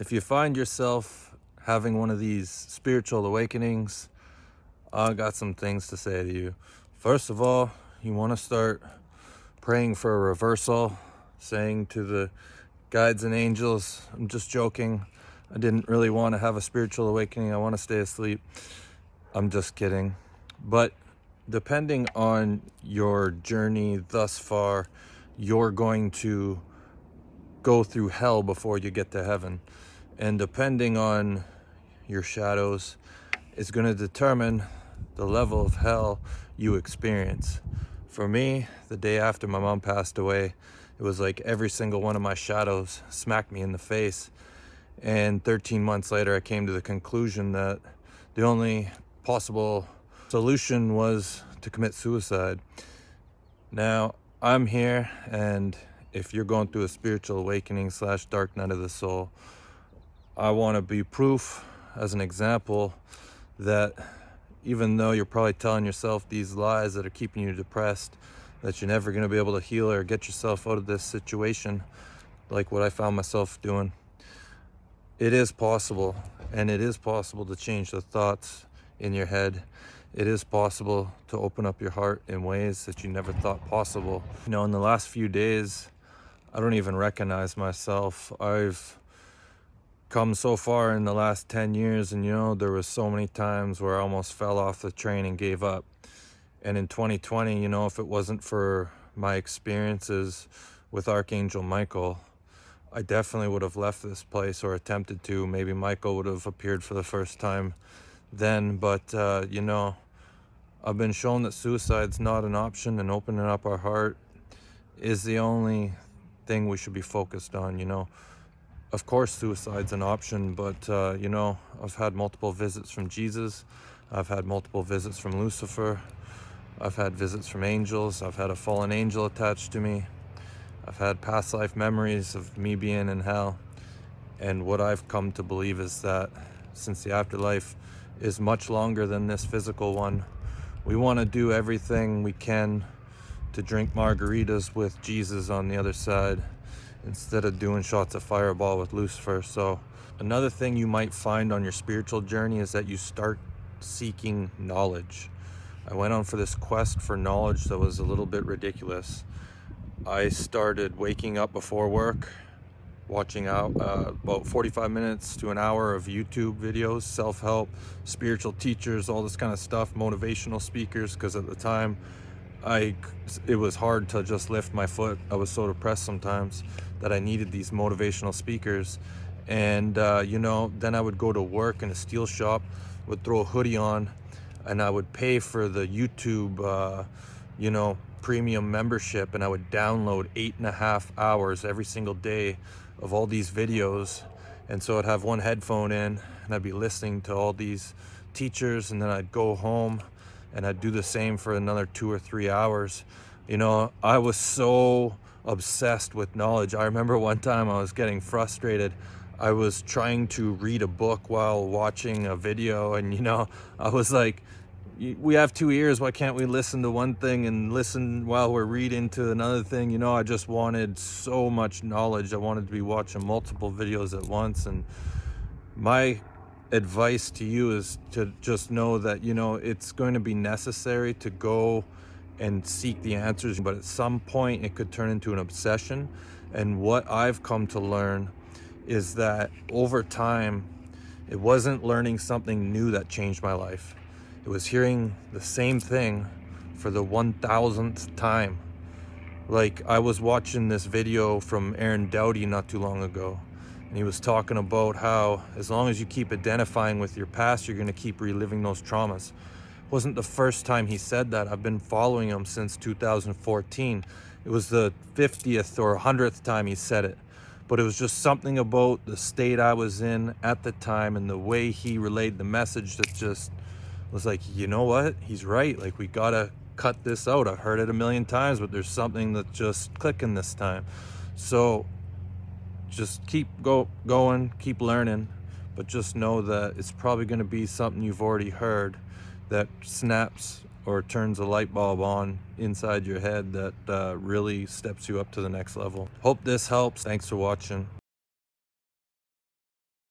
If you find yourself having one of these spiritual awakenings, I got some things to say to you. First of all, you want to start praying for a reversal, saying to the guides and angels, I'm just joking. I didn't really want to have a spiritual awakening. I want to stay asleep. I'm just kidding. But depending on your journey thus far, you're going to go through hell before you get to heaven. And depending on your shadows, it's going to determine the level of hell you experience. For me, the day after my mom passed away, it was like every single one of my shadows smacked me in the face. And 13 months later, I came to the conclusion that the only possible solution was to commit suicide. Now, I'm here, and if you're going through a spiritual awakening / dark night of the soul, I want to be proof as an example that even though you're probably telling yourself these lies that are keeping you depressed, that you're never going to be able to heal or get yourself out of this situation, like what I found myself doing, it is possible. And it is possible to change the thoughts in your head. It is possible to open up your heart in ways that you never thought possible. You know, in the last few days, I don't even recognize myself. I've come so far in the last 10 years, and you know, there was so many times where I almost fell off the train and gave up. And in 2020, you know, if it wasn't for my experiences with Archangel Michael, I definitely would have left this place, or attempted to. Maybe Michael would have appeared for the first time then, but you know, I've been shown that suicide's not an option, and opening up our heart is the only thing we should be focused on. You know, of course suicide's an option, but you know, I've had multiple visits from Jesus. I've had multiple visits from Lucifer. I've had visits from angels. I've had a fallen angel attached to me. I've had past life memories of me being in hell. And what I've come to believe is that since the afterlife is much longer than this physical one, we want to do everything we can to drink margaritas with Jesus on the other side instead of doing shots of Fireball with Lucifer. So another thing you might find on your spiritual journey is that you start seeking knowledge. I went on for this quest for knowledge that was a little bit ridiculous. I started waking up before work, watching out about 45 minutes to an hour of YouTube videos, self-help, spiritual teachers, all this kind of stuff, motivational speakers, because at the time it was hard to just lift my foot. I was so depressed sometimes that I needed these motivational speakers. And you know, then I would go to work in a steel shop, would throw a hoodie on, and I would pay for the YouTube you know, premium membership, and I would download 8.5 hours every single day of all these videos. And so I'd have one headphone in, and I'd be listening to all these teachers, and then I'd go home and I'd do the same for another 2 or 3 hours. You know, I was so obsessed with knowledge. I remember one time I was getting frustrated. I was trying to read a book while watching a video, and you know, I was like, we have 2 ears, why can't we listen to one thing and listen while we're reading to another thing? You know, I just wanted so much knowledge. I wanted to be watching multiple videos at once. And my advice to you is to just know that, you know, it's going to be necessary to go and seek the answers, but at some point it could turn into an obsession. And what I've come to learn is that over time, it wasn't learning something new that changed my life. It was hearing the same thing for the 1000th time. Like, I was watching this video from Aaron Doughty not too long ago, and he was talking about how as long as you keep identifying with your past, you're going to keep reliving those traumas. It wasn't the first time he said that. I've been following him since 2014. It was the 50th or 100th time he said it. But it was just something about the state I was in at the time and the way he relayed the message that just was like, you know what? He's right. Like, we gotta cut this out. I've heard it a million times, but there's something that's just clicking this time. So just keep going, keep learning, but just know that it's probably going to be something you've already heard that snaps or turns a light bulb on inside your head that really steps you up to the next level. Hope this helps. Thanks for watching.